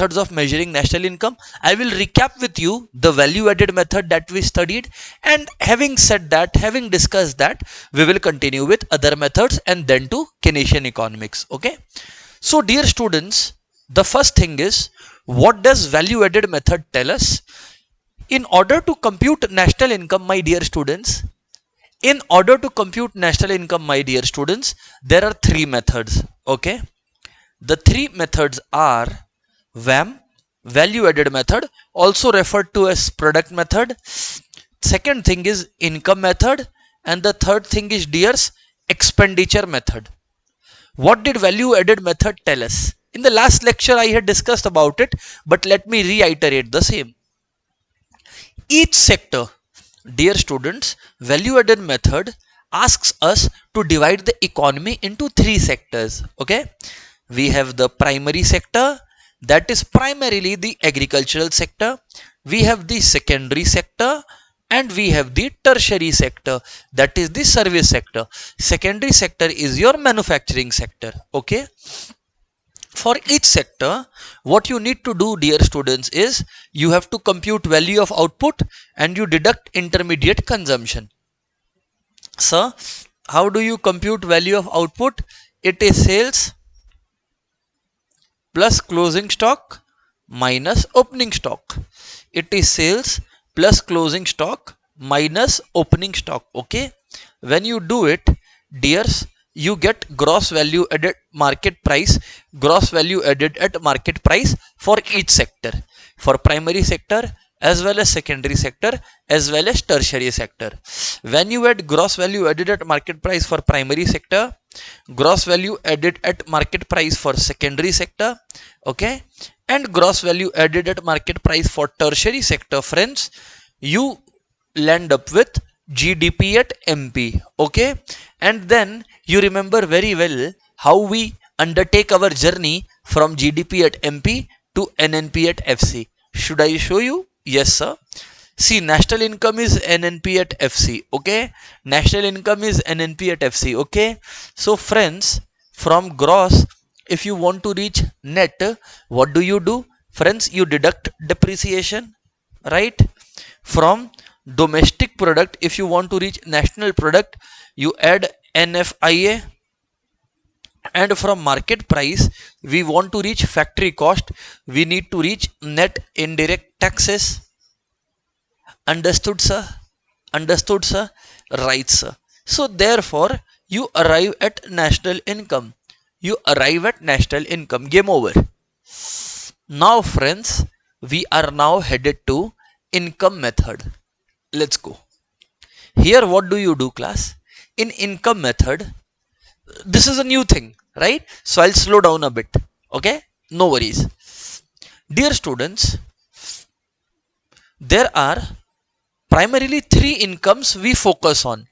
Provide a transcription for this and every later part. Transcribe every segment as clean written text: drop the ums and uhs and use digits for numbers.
methods of measuring national income. I will recap with you the value added method that we studied, and having said that, having discussed that, we will continue with other methods and then to Keynesian economics. Okay. So dear students, the first thing is, what does value added method tell us? In order to compute national income, my dear students, in order to compute national income, my dear students, there are three methods. Okay. The three methods are VAM, value added method, also referred to as product method. Second thing is income method, and the third thing is dears expenditure method. What did value added method tell us? In the last lecture I had discussed about it, but let me reiterate the same. Each sector, dear students, value added method asks us to divide the economy into three sectors. Okay, we have the primary sector, that is primarily the agricultural sector. We have the secondary sector, and we have the tertiary sector, that is the service sector. Secondary sector is your manufacturing sector. Okay. For each sector, what you need to do, dear students, is you have to compute value of output and you deduct intermediate consumption. So, how do you compute value of output? It is sales plus closing stock minus opening stock. It is sales plus closing stock minus opening stock. Okay. When you do it, dears, you get gross value added market price, gross value added at market price for each sector, for primary sector as well as secondary sector as well as tertiary sector. When you add gross value added at market price for primary sector, gross value added at market price for secondary sector, okay, and gross value added at market price for tertiary sector, friends, you land up with GDP at MP. Okay, and then you remember very well how we undertake our journey from GDP at MP to NNP at FC. Should I show you? Yes, sir. See, national income is NNP at FC. Okay, national income is NNP at FC. Okay, so friends, from gross, if you want to reach net, what do? Friends, you deduct depreciation, right? From domestic product, if you want to reach national product, you add NFIA, and from market price, we want to reach factory cost, we need to reach net indirect taxes. Understood, sir? Understood, sir? Right, sir. So therefore, you arrive at national income. You arrive at national income. Game over. Now, friends, we are now headed to income method. Let's go. Here, what do you do, class? In income method, this is a new thing, right? So I'll slow down a bit. Okay, no worries. Dear students, there are primarily three incomes we focus on.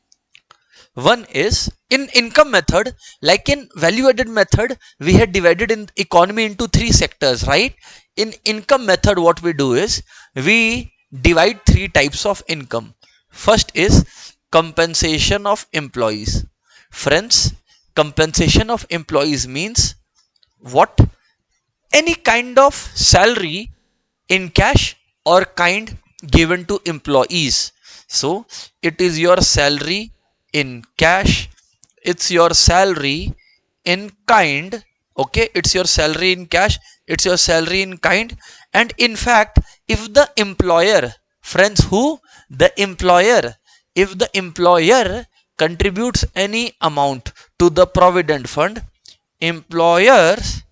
One is in income method, like in value added method, we had divided in economy into three sectors, right? In income method, what we do is we divide three types of income. First is compensation of employees. Friends, compensation of employees means what? Any kind of salary in cash or kind given to employees. So it is your salary in cash, it's your salary in kind. Okay, it's your salary in cash, it's your salary in kind. And in fact, if the employer, friends, who? The employer, if the employer contributes any amount to the provident fund, employers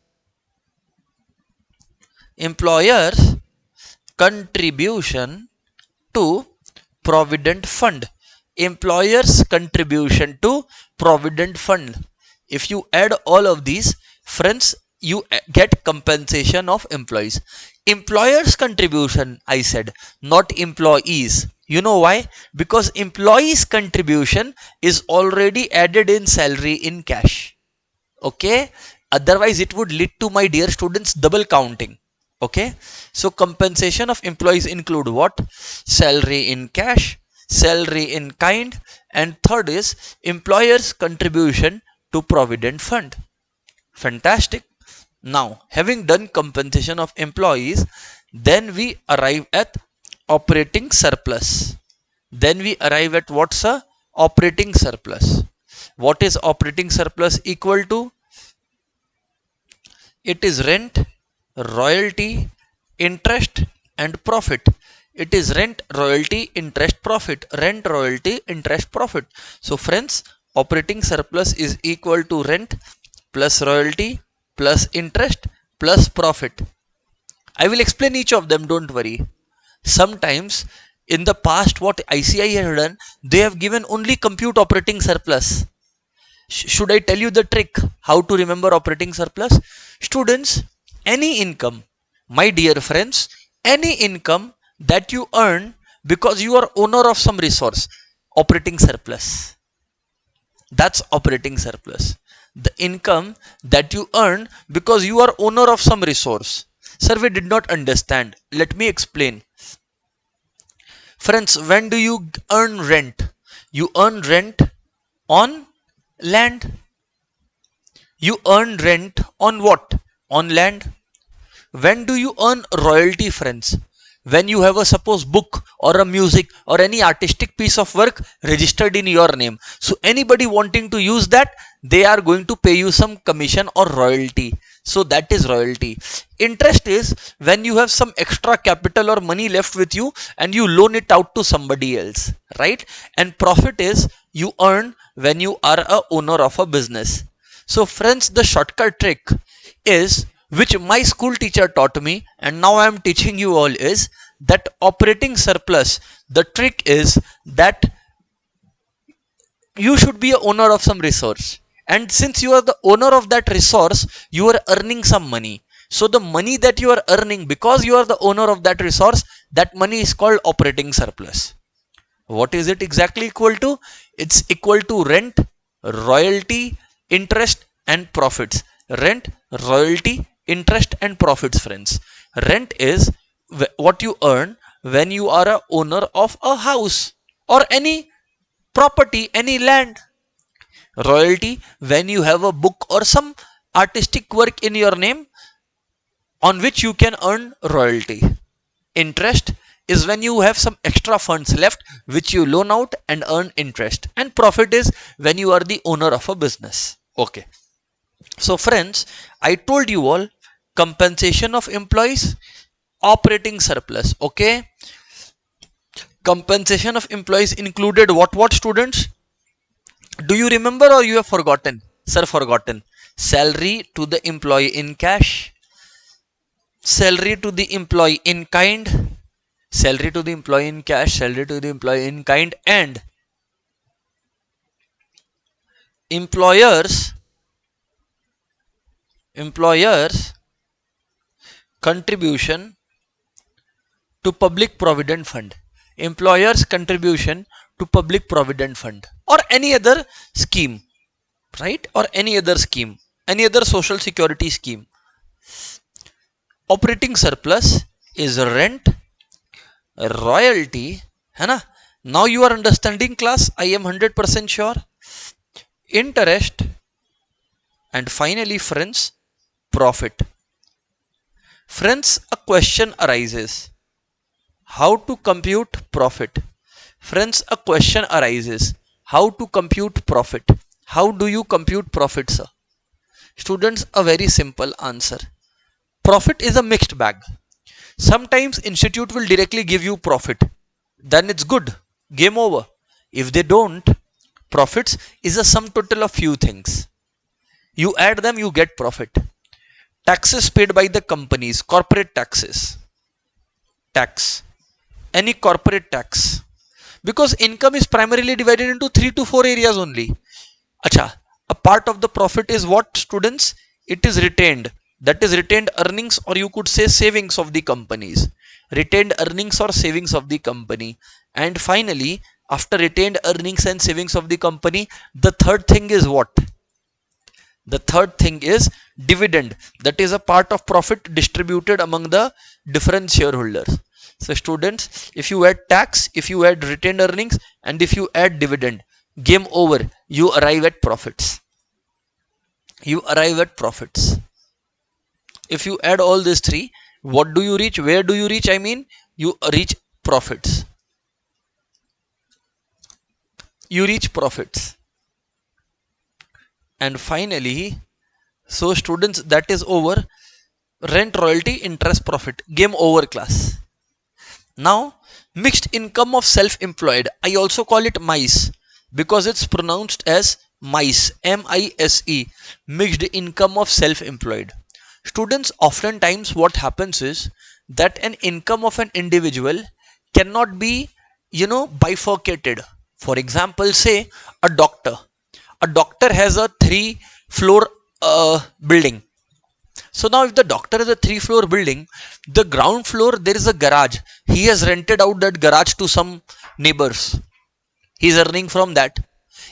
contribution to provident fund, employers contribution to provident fund, if you add all of these, friends, you get compensation of employees. Employers contribution, I said, not employees. You know why? Because employees contribution is already added in salary in cash. Okay, otherwise it would lead to, my dear students, double counting. Okay, so compensation of employees include what? Salary in cash, salary in kind, and third is employers contribution to provident fund. Fantastic. Now having done compensation of employees, then we arrive at operating surplus. Then we arrive at what's a operating surplus. What is operating surplus equal to? It is rent, royalty, interest and profit. It is rent, royalty, interest, profit. Rent, royalty, interest, profit. So friends, operating surplus is equal to rent plus royalty plus interest plus profit. I will explain each of them, don't worry. Sometimes in the past what ICI has done, they have given only compute operating surplus. Should I tell you the trick how to remember operating surplus? Students, any income, my dear friends, any income that you earn because you are owner of some resource, operating surplus. That's operating surplus. The income that you earn because you are owner of some resource. Sir, we did not understand. Let me explain. Friends, when do you earn rent? You earn rent on land. You earn rent on what? On land. When do you earn royalty, friends? When you have a suppose book or a music or any artistic piece of work registered in your name. So anybody wanting to use that, they are going to pay you some commission or royalty. So that is royalty. Interest is when you have some extra capital or money left with you and you loan it out to somebody else, right? And profit is you earn when you are a owner of a business. So friends, the shortcut trick is, which my school teacher taught me and now I am teaching you all, is that operating surplus. The trick is that you should be a owner of some resource, and since you are the owner of that resource, you are earning some money. So the money that you are earning because you are the owner of that resource, that money is called operating surplus. What is it exactly equal to? It's equal to rent, royalty, interest and profits. Rent, royalty, interest and profits, friends. Rent is what you earn when you are a owner of a house or any property, any land. Royalty, when you have a book or some artistic work in your name on which you can earn royalty. Interest is when you have some extra funds left which you loan out and earn interest. And profit is when you are the owner of a business. Okay. So friends, I told you all compensation of employees, operating surplus. Okay. Compensation of employees included what students? Do you remember or you have forgotten? Sir, forgotten. Salary to the employee in cash, salary to the employee in kind, salary to the employee in cash, salary to the employee in kind, and employers contribution to public provident fund. Employers contribution to public provident fund or any other scheme, right? Or any other scheme, any other social security scheme. Operating surplus is rent, royalty, है ना? Now you are understanding, class? I am 100% sure. Interest, and finally, friends, profit. Friends, a question arises. How to compute profit? Friends, a question arises. How to compute profit? How do you compute profit, sir? Students, a very simple answer. Profit is a mixed bag. Sometimes institute will directly give you profit. Then it's good. Game over. If they don't, profits is a sum total of few things. You add them, you get profit. Taxes paid by the companies, corporate taxes. Tax. Any corporate tax. Because income is primarily divided into 3 to 4 areas only. Acha, a part of the profit is what, students? It is retained. That is retained earnings, or you could say savings of the companies. Retained earnings or savings of the company. And finally, after retained earnings and savings of the company, the third thing is what? The third thing is dividend. That is a part of profit distributed among the different shareholders. So students, if you add tax, if you add retained earnings, and if you add dividend, game over. You arrive at profits. You arrive at profits. If you add all these three, what do you reach? Where do you reach? I mean, you reach profits. You reach profits. And finally, so students, that is over. Rent, royalty, interest, profit. Game over, class. Now, mixed income of self-employed. I also call it MICE because it's pronounced as MICE. M-I-S-E. Mixed income of self-employed. Students, oftentimes what happens is that an income of an individual cannot be, bifurcated. For example, say a doctor. A doctor has a 3-floor building. So now if the doctor has a 3-floor building, the ground floor there is a garage. He has rented out that garage to some neighbors. He is earning from that.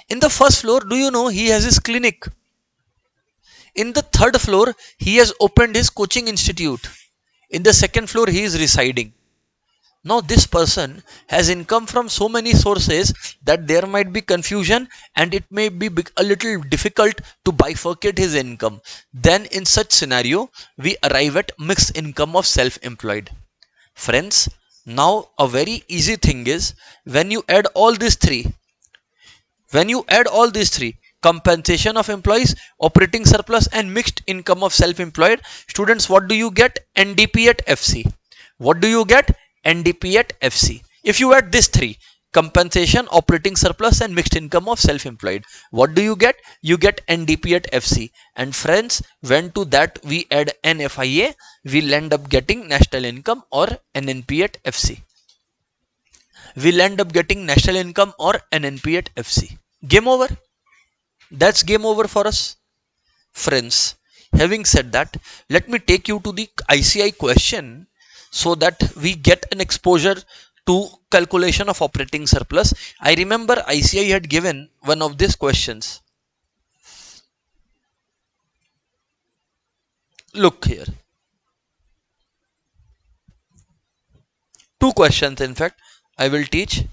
In the first floor, do you know he has his clinic? In the third floor, he has opened his coaching institute. In the second floor, he is residing. Now this person has income from so many sources that there might be confusion and it may be a little difficult to bifurcate his income. Then in such scenario, we arrive at mixed income of self-employed. Friends, now a very easy thing is when you add all these three, compensation of employees, operating surplus and mixed income of self-employed, students, what do you get? NDP at FC. What do you get? NDP at FC. If you add these three, compensation, operating surplus and mixed income of self-employed, what do you get? You get NDP at FC. And friends, when to that we add NFIA, we'll end up getting national income or NNP at FC. We'll end up getting national income or NNP at FC. Game over. That's game over for us. Friends, having said that, let me take you to the ICI question so that we get an exposure to calculation of operating surplus. I remember ICI had given one of these questions. Look here. 2 questions, in fact, I will teach.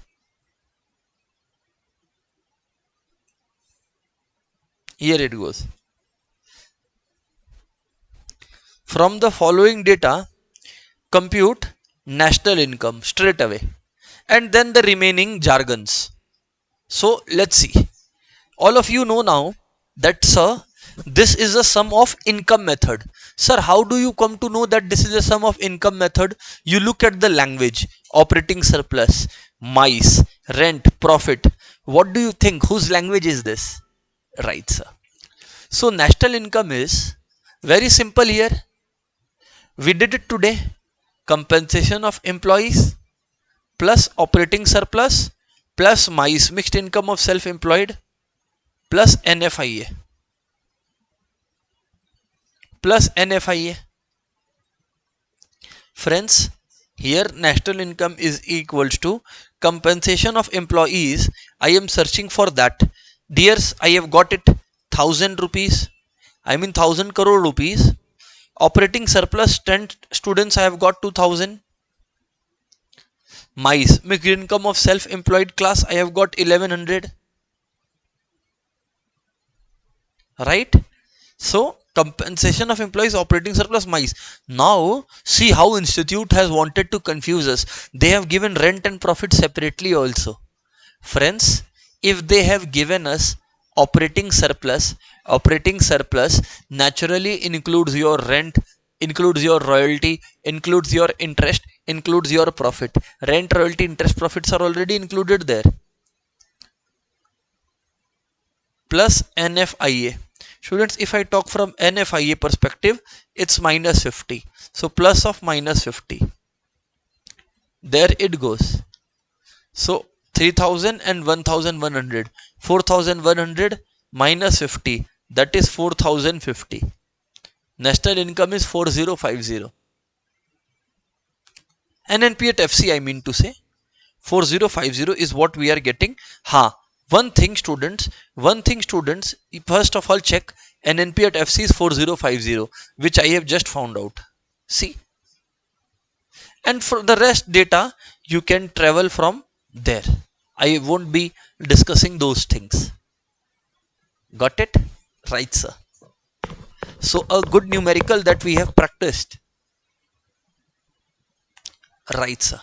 Here it goes. From the following data, compute national income straight away and then the remaining jargons. So let's see. All of you know now that, sir, this is a sum of income method. Sir, how do you come to know that this is a sum of income method? You look at the language: operating surplus, MICE, rent, profit. What do you think? Whose language is this? Right, sir. So national income is very simple here. We did it today. Compensation of employees plus operating surplus plus MICE, mixed income of self-employed, plus NFIA. Plus NFIA. Friends, here national income is equals to compensation of employees. I am searching for that. Dears, I have got it. 1000 rupees. I mean 1000 crore rupees. Operating surplus 10 students, I have got 2000. MICE, mixed income of self-employed class, I have got 1100. Right? So compensation of employees, operating surplus, MICE. Now see how institute has wanted to confuse us. They have given rent and profit separately also. Friends, if they have given us operating surplus naturally includes your rent, includes your royalty, includes your interest, includes your profit. Rent, royalty, interest, profits are already included there. Plus NFIA. Students, if I talk from NFIA perspective, it's minus 50. So plus of minus 50. There it goes. So 3000 and 1100. 4100 minus 50. That is 4050. National income is 4050. NNP at FC, I mean to say. 4050 is what we are getting. One thing students, first of all check NNP at FC is 4050, which I have just found out. See. And for the rest data, you can travel from there. I won't be discussing those things. Got it? Right, sir. So a good numerical that we have practiced. Right, sir.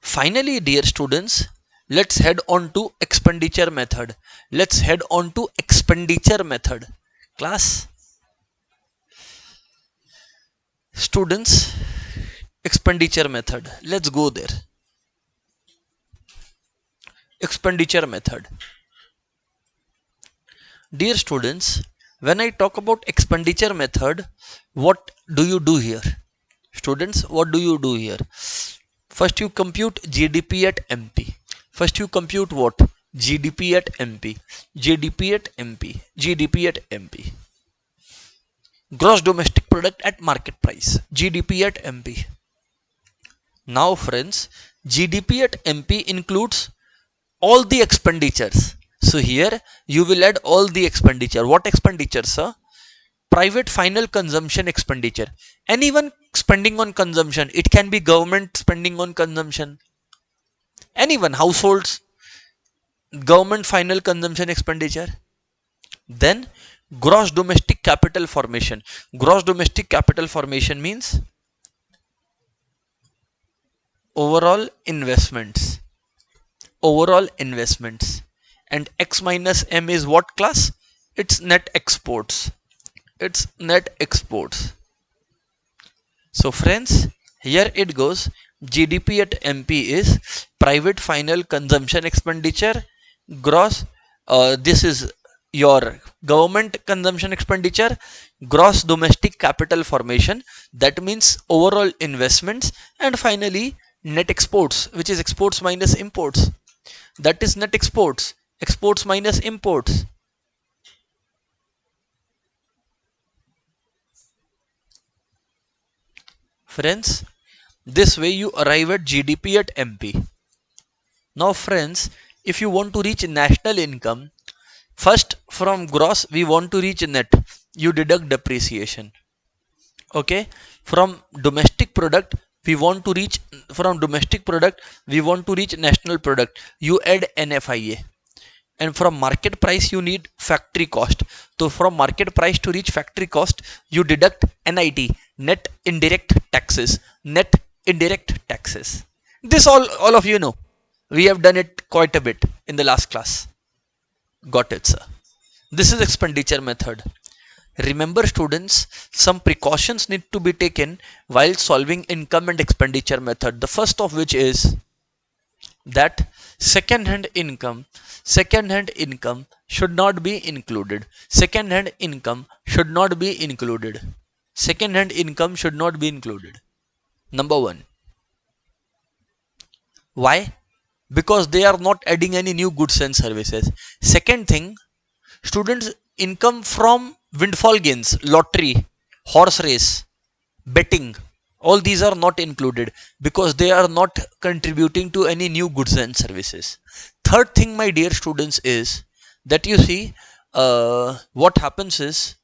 Finally, dear students, let's head on to expenditure method. Let's head on to expenditure method. Class, students, expenditure method. Let's go there. Expenditure method. Dear students, when I talk about expenditure method, what do you do here? Students, what do you do here? First you compute GDP at MP. First you compute what? GDP at MP. GDP at MP. GDP at MP. Gross domestic product at market price. GDP at MP. Now friends, GDP at MP includes all the expenditures. So here you will add all the expenditure. What expenditure, sir? Private final consumption expenditure. Anyone spending on consumption. It can be government spending on consumption. Anyone, households, government final consumption expenditure. Then gross domestic capital formation. Gross domestic capital formation means overall investments. Overall investments. And X minus M is what class? It's net exports. It's net exports. So friends, here it goes. GDP at MP is private final consumption expenditure. Gross, this is your government consumption expenditure. Gross domestic capital formation, that means overall investments. And finally net exports, which is exports minus imports. That is net exports. Exports minus imports. Friends, this way you arrive at GDP at MP. Now friends, if you want to reach national income, first from gross we want to reach net. You deduct depreciation. Okay. From domestic product we want to reach national product. You add NFIA. And from market price you need factory cost. So from market price to reach factory cost you deduct NIT, net indirect taxes. Net indirect taxes. This all of you know. We have done it quite a bit in the last class. Got it, sir. This is expenditure method. Remember students, some precautions need to be taken while solving income and expenditure method. The first of which is that second-hand income should not be included. Second-hand income should not be included. Second-hand income should not be included. Number one. Why? Because they are not adding any new goods and services. Second thing, students, income from windfall gains, lottery, horse race, betting, all these are not included because they are not contributing to any new goods and services. Third thing, my dear students, is that you see what happens is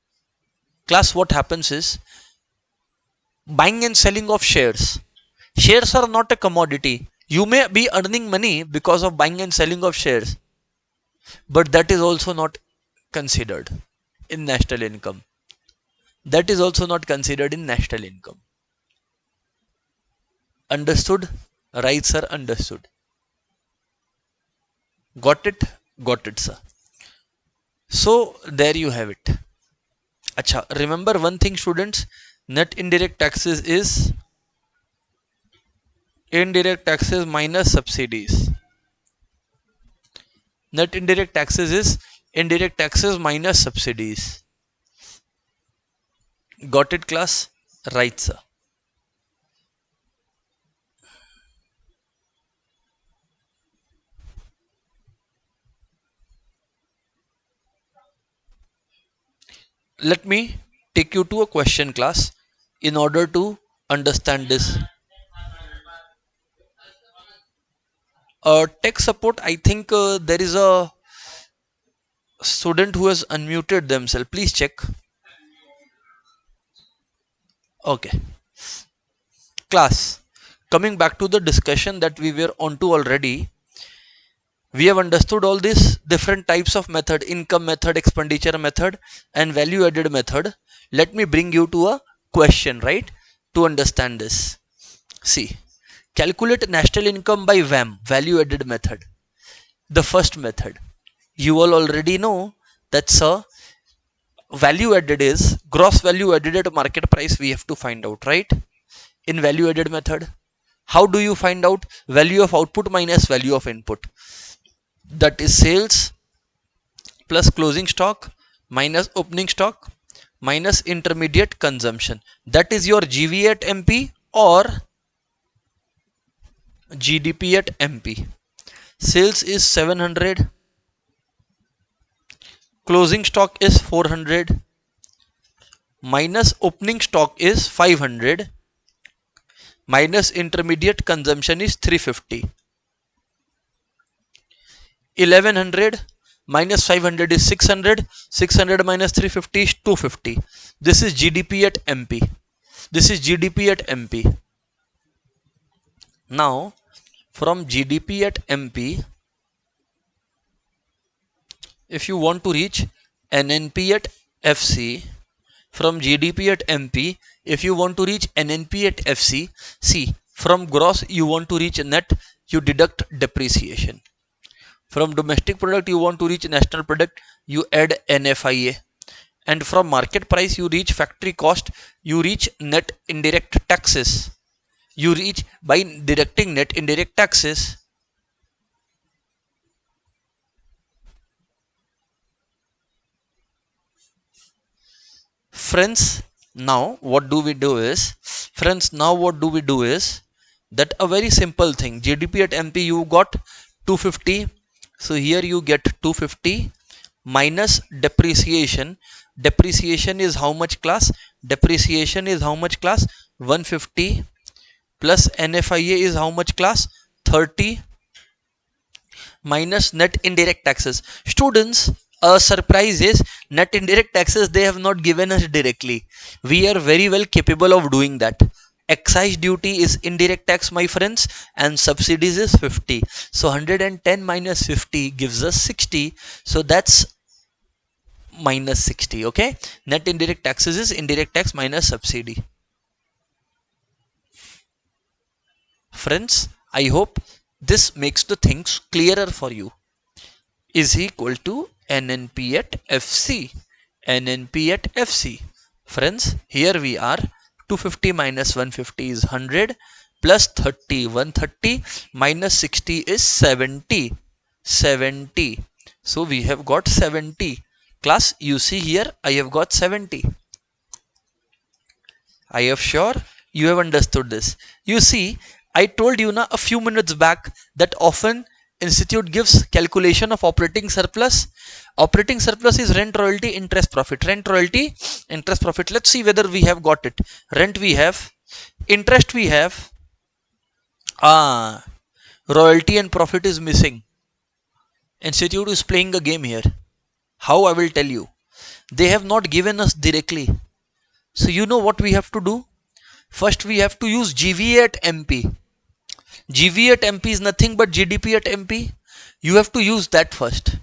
buying and selling of shares. Shares are not a commodity. You may be earning money because of buying and selling of shares, but that is also not considered in national income. That is also not considered in national income. Understood? Right, sir? Understood. Got it? Got it, sir. So there you have it. Acha, remember one thing, students. Net indirect taxes is indirect taxes minus subsidies. Net indirect taxes is indirect taxes minus subsidies. Got it, class? Right, sir. Let me take you to a question, class, in order to understand this. Tech support, I think there is a student who has unmuted themselves. Please check. Okay. Class, coming back to the discussion that we were on to already. We have understood all these different types of method: income method, expenditure method, and value added method. Let me bring you to a question, right, to understand this. See, calculate national income by VAM, value added method. The first method, you all already know, that's a value added is gross value added at market price. We have to find out, right? In value added method, how do you find out? Value of output minus value of input, that is sales plus closing stock minus opening stock minus intermediate consumption. That is your GV at MP or GDP at MP. Sales is 700, closing stock is 400, minus opening stock is 500, minus intermediate consumption is 350. 1100 minus 500 is 600, 600 minus 350 is 250. This is GDP at MP. This is GDP at MP. Now from GDP at MP, if you want to reach NNP at FC, from GDP at MP, if you want to reach NNP at FC, see, from gross you want to reach net, you deduct depreciation. From domestic product you want to reach national product, you add NFIA. And from market price you reach factory cost, you reach net indirect taxes. You reach by deducting net indirect taxes. Friends, now what do we do is that a very simple thing. GDP at MP you got 250, so here you get 250 minus depreciation. Depreciation is how much class? Depreciation is how much class? 150 plus NFIA is how much class? 30 minus net indirect taxes. Students, a surprise is net indirect taxes they have not given us directly. We are very well capable of doing that. Excise duty is indirect tax, my friends, and subsidies is 50. So 110 minus 50 gives us 60. So that's minus 60. Okay, net indirect taxes is indirect tax minus subsidy. Friends, I hope this makes the things clearer for you. Is equal to NNP at FC. NNP at FC. Friends, here we are. 250 minus 150 is 100 plus 30. 130 minus 60 is 70. 70. So we have got 70. Class, you see here I have got 70. I am sure you have understood this. You see, I told you a few minutes back that often institute gives calculation of operating surplus. Operating surplus is rent, royalty, interest, profit. Rent, royalty, interest, profit. Let's see whether we have got it. Rent we have, interest we have, royalty and profit is missing. Institute is playing a game here. How? I will tell you. They have not given us directly. So you know what we have to do? First we have to use GVA at MP. GVA at MP is nothing but GDP at MP. You have to use that first.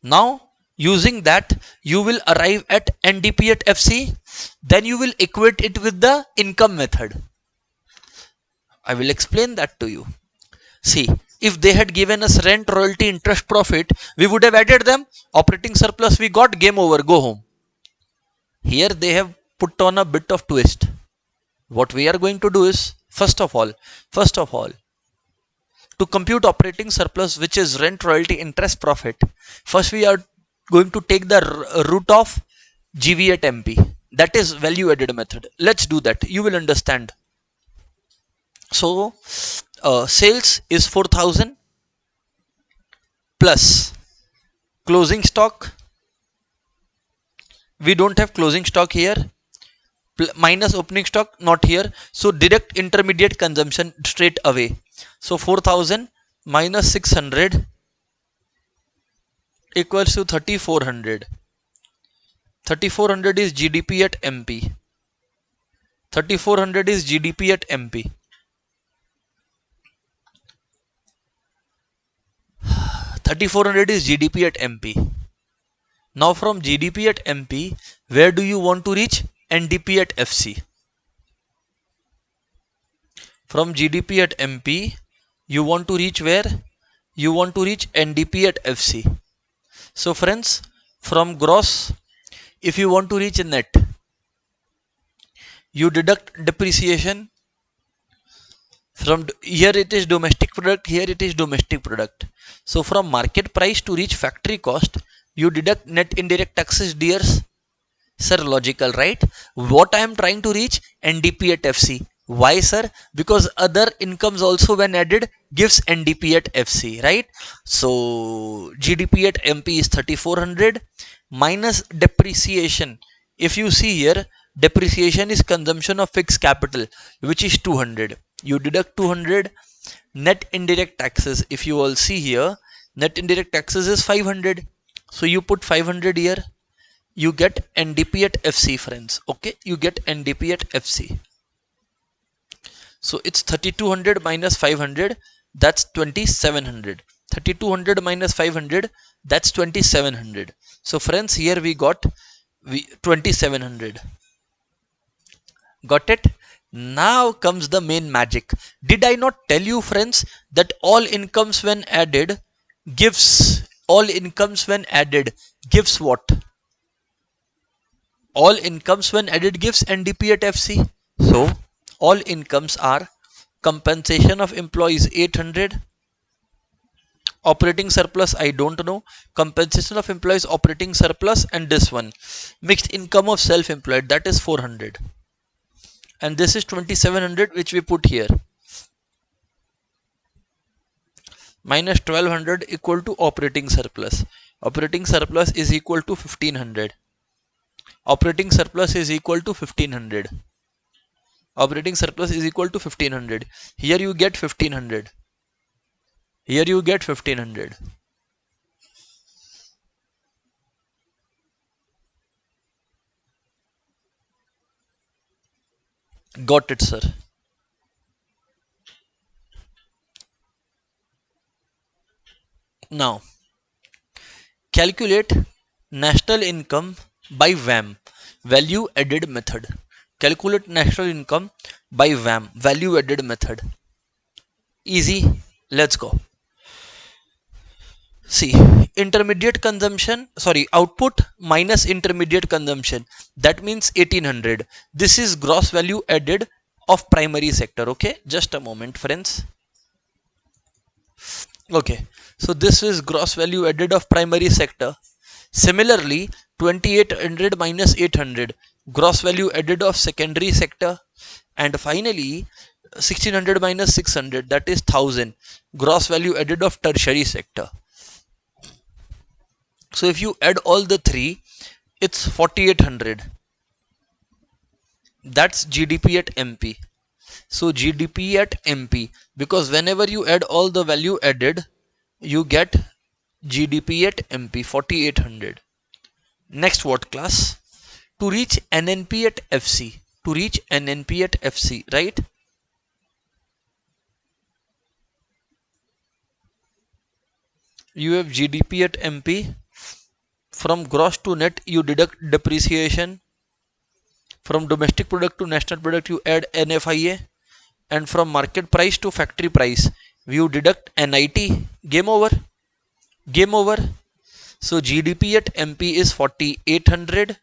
Now using that you will arrive at NDP at FC. Then you will equate it with the income method. I will explain that to you. See, if they had given us rent, royalty, interest, profit, we would have added them. Operating surplus we got, game over, go home. Here they have put on a bit of twist. What we are going to do is, first of all, to compute operating surplus, which is rent, royalty, interest, profit, first we are going to take the root of GV at MP. That is value added method. Let's do that. You will understand. So sales is 4000 plus closing stock. We don't have closing stock here. Minus opening stock, not here. So deduct intermediate consumption straight away. So 4000 minus 600 equals to 3400. 3400 is GDP at MP. 3400 is GDP at MP. 3400 is GDP at MP. Now from GDP at MP, where do you want to reach? NDP at FC. From GDP at MP, you want to reach where? You want to reach NDP at FC. So friends, from gross, if you want to reach net, you deduct depreciation. From here it is domestic product, here it is domestic product. So from market price to reach factory cost, you deduct net indirect taxes, dears. Sir, logical, right? What I am trying to reach? NDP at FC. Why, sir? Because other incomes also when added gives NDP at FC, right? So GDP at MP is 3400 minus depreciation. If you see here, depreciation is consumption of fixed capital, which is 200. You deduct 200. Net indirect taxes, if you all see here, net indirect taxes is 500. So you put 500 here. You get NDP at FC, friends. Okay, you get NDP at FC. So it's 3200 minus 500, that's 2700. 3200 minus 500, that's 2700. So friends, here we got 2700. Got it? Now comes the main magic. Did I not tell you, friends, that all incomes when added gives what? All incomes when added gives NDP at FC. So all incomes are compensation of employees 800, operating surplus I don't know, compensation of employees operating surplus, and this one mixed income of self-employed, that is 400, and this is 2700 which we put here, minus 1200 equal to operating surplus. Operating surplus is equal to 1500. Operating surplus is equal to 1500. Operating surplus is equal to 1500. Here you get 1500. Here you get 1500. Got it, sir. Now calculate national income by VAM, value added method. Calculate national income by VAM, value added method. Easy, let's go. See, intermediate consumption, sorry, output minus intermediate consumption, that means 1800. This is gross value added of primary sector. Okay, just a moment, friends. Okay, so this is gross value added of primary sector. Similarly, 2800 minus 800, gross value added of secondary sector. And finally 1600 minus 600, that is 1000, gross value added of tertiary sector. So if you add all the three, it's 4800. That's GDP at MP. So GDP at MP, because whenever you add all the value added, you get GDP at MP 4800. Next what class? To reach NNP at FC. To reach NNP at FC, right? You have GDP at MP. From gross to net, you deduct depreciation. From domestic product to national product, you add NFIA. And from market price to factory price, you deduct NIT. Game over. Game over. So GDP at MP is 4800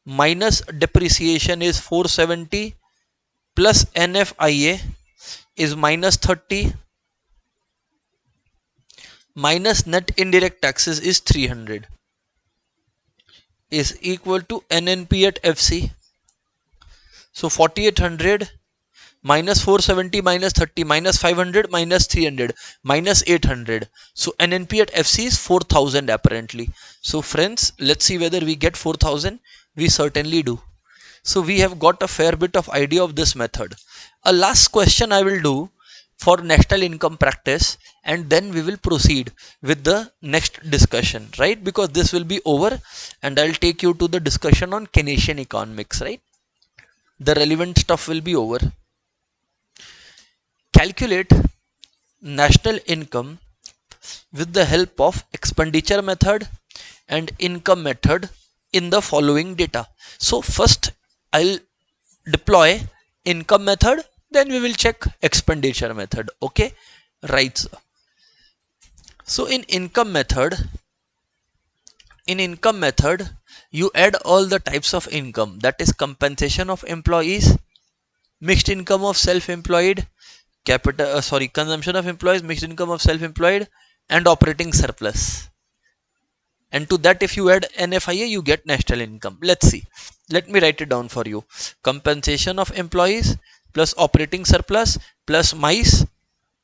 minus depreciation is 470 plus NFIA is minus 30 minus net indirect taxes is 300 is equal to NNP at FC. So 4800 minus 470 minus 30 minus 500 minus 300 minus 800. So NNP at FC is 4000 apparently. So friends, let's see whether we get 4000. We certainly do. So we have got a fair bit of idea of this method. A last question I will do for national income practice, and then we will proceed with the next discussion, right? Because this will be over and I'll take you to the discussion on Keynesian economics, right? The relevant stuff will be over. Calculate national income with the help of expenditure method and income method in the following data. So first I'll deploy income method, then we will check expenditure method. Okay, right, sir. So in income method you add all the types of income, that is compensation of employees, mixed income of self-employed, consumption of employees, mixed income of self-employed, and operating surplus. And to that, if you add NFIA, you get national income. Let's see. Let me write it down for you. Compensation of employees plus operating surplus plus MICE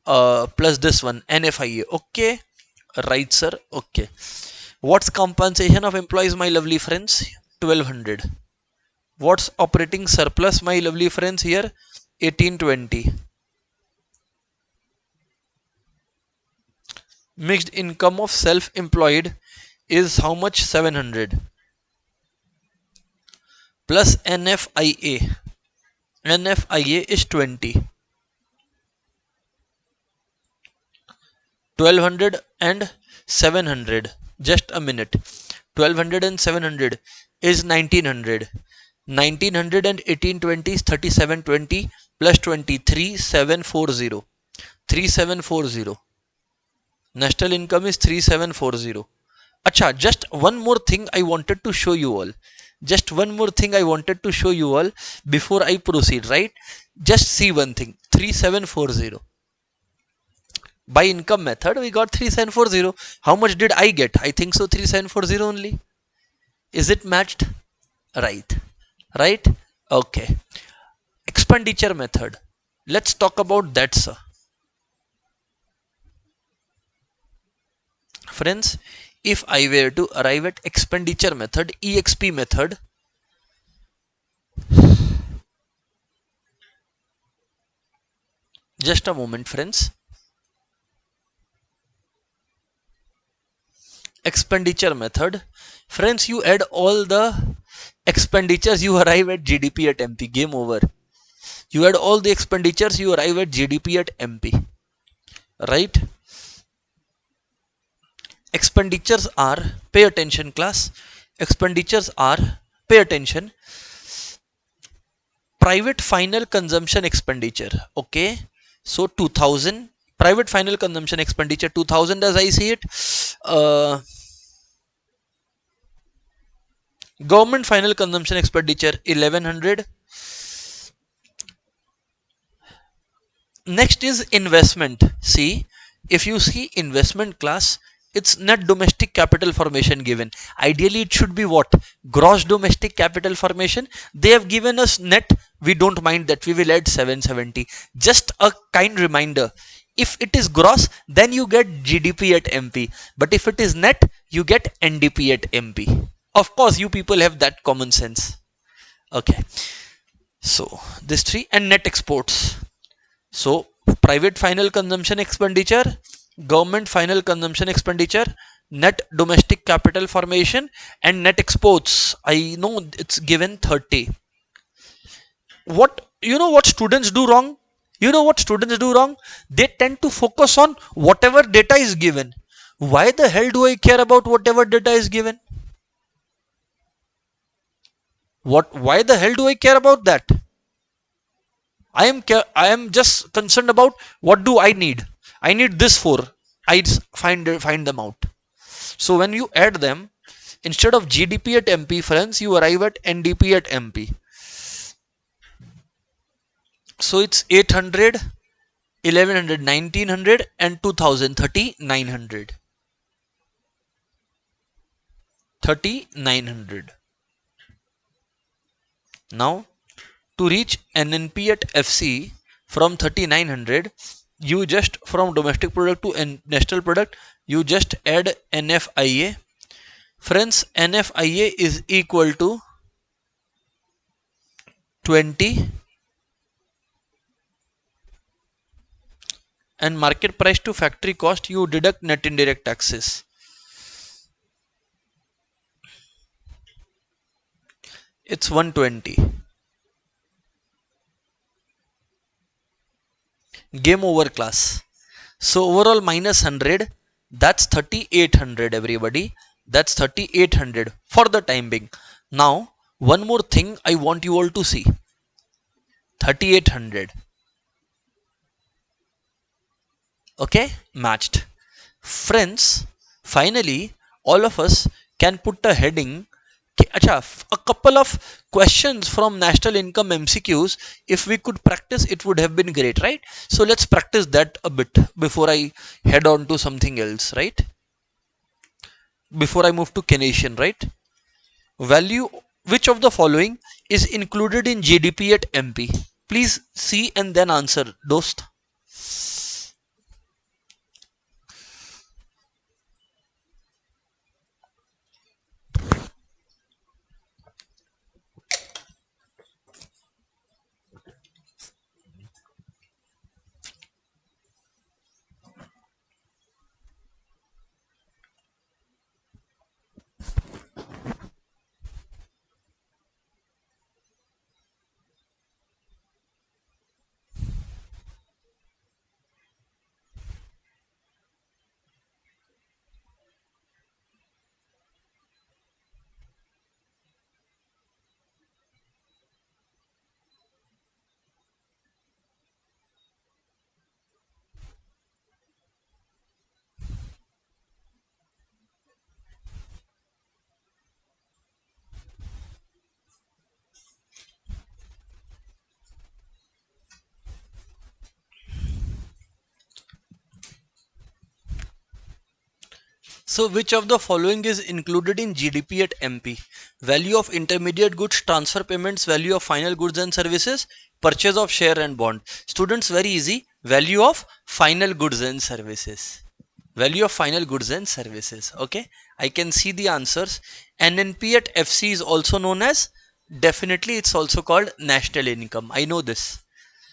plus this one NFIA. Okay, right, sir. Okay. What's compensation of employees, my lovely friends? 1200. What's operating surplus, my lovely friends? Here 1820. Mixed income of self-employed is how much? 700 plus NFIA. NFIA is 20. 1200 and 700. Just a minute. 1200 and 700 is 1900. 1900 and 1820 is 3720 plus 23 740. 3740. National income is 3740. Acha, just one more thing I wanted to show you all. Just one more thing I wanted to show you all before I proceed, right? Just see one thing. 3740. By income method, we got 3740. How much did I get? I think so 3740 only. Is it matched? Right. Right? Okay. Expenditure method. Let's talk about that, sir. Friends, if I were to arrive at expenditure method, EXP method, just a moment, friends. Expenditure method, friends, you add all the expenditures, you arrive at GDP at MP. Game over. You add all the expenditures, you arrive at GDP at MP. Right? Expenditures are, pay attention class, expenditures are, pay attention, private final consumption expenditure. Okay, so 2000, private final consumption expenditure 2000 as I see it. Government final consumption expenditure 1100. Next is investment. See, if you see investment class, it's net domestic capital formation given. Ideally it should be what? Gross domestic capital formation. They have given us net. We don't mind that, we will add 770. Just a kind reminder, if it is gross, then you get GDP at MP, but if it is net, you get NDP at MP. Of course you people have that common sense. Okay, so this three. And net exports. So private final consumption expenditure, government final consumption expenditure, net domestic capital formation, and net exports. I know it's given 30. What, you know what students do wrong? You know what students do wrong? They tend to focus on whatever data is given. Why the hell do I care about whatever data is given? Why the hell do I care about that? I am just concerned about what do I need. I need this for. I find them out. So when you add them, instead of GDP at MP, friends, you arrive at NDP at MP. So it's 800, 1100, 1900 and 2000, 3900. 3900. Now to reach NNP at FC from 3900, you just, from domestic product to national product, you just add NFIA. Friends, NFIA is equal to 20 and market price to factory cost, you deduct net indirect taxes. It's 120. Game over class. So overall minus 100, That's 3800 everybody. That's 3800 for the time being. Now one more thing I want you all to see. 3800. Okay, matched. Friends, finally all of us can put a heading. Acha, a couple of questions from national income MCQs, if we could practice it would have been great, right? So let's practice that a bit before I head on to something else, right? Before I move to Canadian, right? Value, which of the following is included in GDP at MP? Please see and then answer, dost. So which of the following is included in GDP at MP? Value of intermediate goods, transfer payments, value of final goods and services, purchase of share and bond. Students, very easy. Value of final goods and services. Value of final goods and services. Okay, I can see the answers. NNP at FC is also known as, definitely it's also called national income. I know this.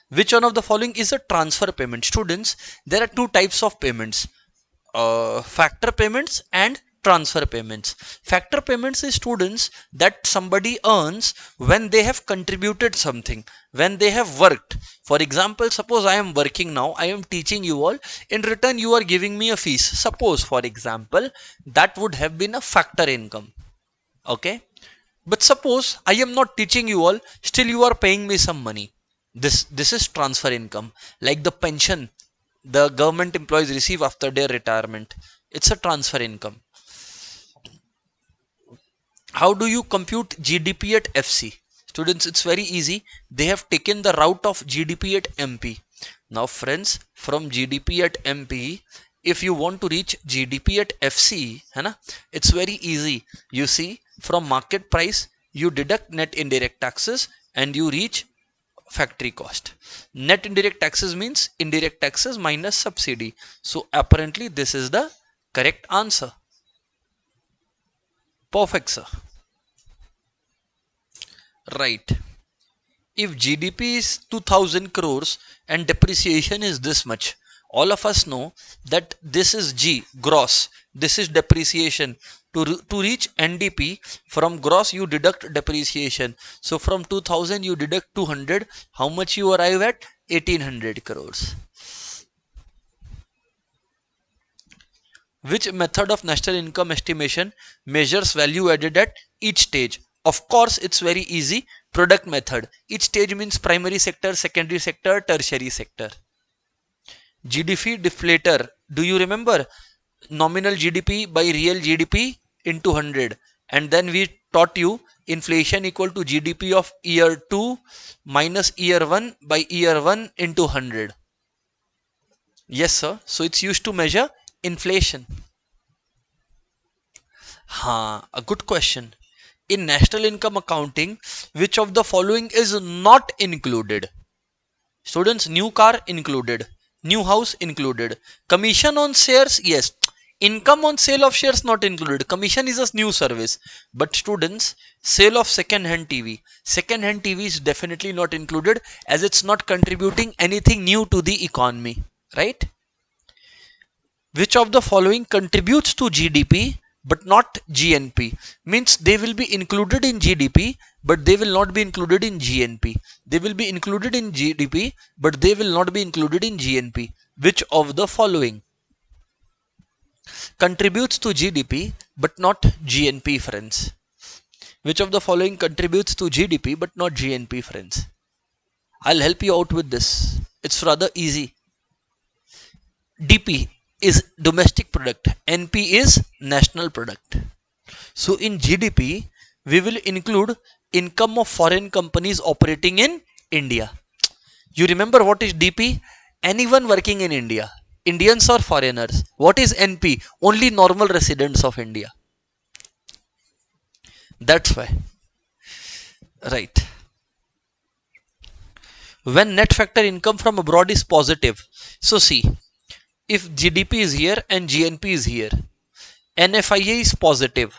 Which one of the following is a transfer payment? Students, there are two types of payments, factor payments and transfer payments. Factor payments is, students, that somebody earns when they have contributed something, when they have worked. For example, suppose I am working now, I am teaching you all, in return you are giving me a fees. Suppose, for example, that would have been a factor income. Okay, but suppose I am not teaching you all, still you are paying me some money. This is transfer income, like the pension the government employees receive after their retirement. It's a transfer income. How do you compute GDP at FC? Students, it's very easy. They have taken the route of GDP at MP. Now friends, from GDP at MP, if you want to reach GDP at FC, it's very easy. You see, from market price, you deduct net indirect taxes and you reach factory cost. Net indirect taxes means indirect taxes minus subsidy. So apparently this is the correct answer. Perfect, sir. Right. If GDP is 2000 crores and depreciation is this much, all of us know that this is G, gross. This is depreciation. To reach NDP, from gross you deduct depreciation. So from 2000 you deduct 200. How much you arrive at? 1800 crores. Which method of national income estimation measures value added at each stage? Of course, it's very easy. Product method. Each stage means primary sector, secondary sector, tertiary sector. GDP deflator. Do you remember? Nominal GDP by real GDP into 100. And then we taught you inflation equal to GDP of year 2 minus year 1 by year 1 into 100. Yes, sir. So it's used to measure inflation. A good question. In national income accounting, which of the following is not included? Students, new car included, new house included, commission on shares, yes. Income on sale of shares not included. Commission is a new service. But students, sale of second hand TV. Second hand TV is definitely not included, as it's not contributing anything new to the economy, right? Which of the following contributes to GDP but not GNP? Means they will be included in GDP but they will not be included in GNP. They will be included in GDP but they will not be included in GNP. Which of the following? contributes to GDP but not GNP, friends? Which of the following contributes to GDP but not GNP, friends? I'll help you out with this. It's rather easy. DP is domestic product, NP is national product. So in GDP, we will include income of foreign companies operating in India. You remember what is DP? Anyone working in India, Indians or foreigners. What is NP? Only normal residents of India. That's why. Right. When net factor income from abroad is positive. So see, if GDP is here and GNP is here, NFIA is positive.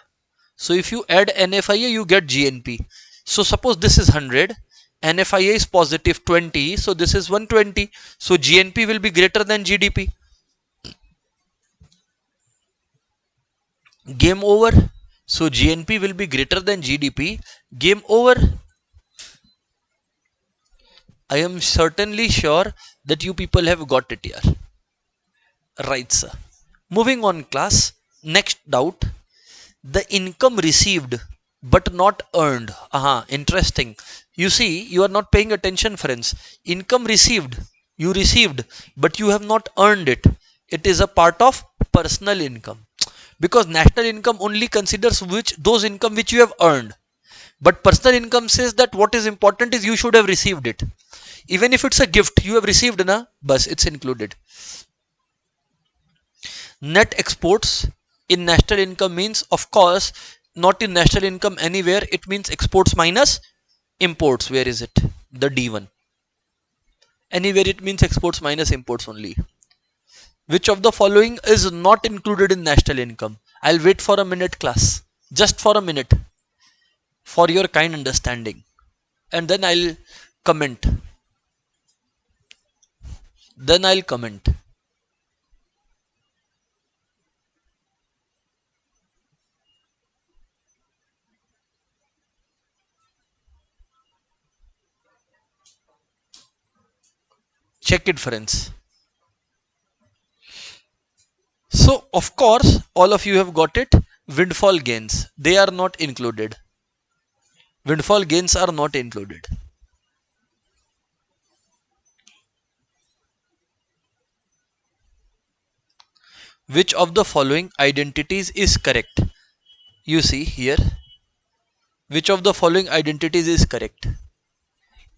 So if you add NFIA, you get GNP. So suppose this is 100, NFIA is positive 20, so this is 120. So GNP will be greater than GDP. Game over. So GNP will be greater than GDP. Game over. I am certainly sure that you people have got it here. Right, sir. Moving on, class. Next doubt. The income received but not earned. Interesting. You see, you are not paying attention, friends. Income received. You received, but you have not earned it. It is a part of personal income. Because national income only considers those income which you have earned. But personal income says that what is important is you should have received it. Even if it's a gift you have received, na, bus, it's included. Net exports in national income means, of course, not in national income anywhere. It means exports minus imports. Where is it? The D1. Anywhere it means exports minus imports only. Which of the following is not included in national income? I'll wait for a minute, class. Just for a minute. For your kind understanding. And then I'll comment. Check it, friends. So, of course, all of you have got it. Windfall gains. They are not included. Windfall gains are not included. Which of the following identities is correct? You see here. Which of the following identities is correct?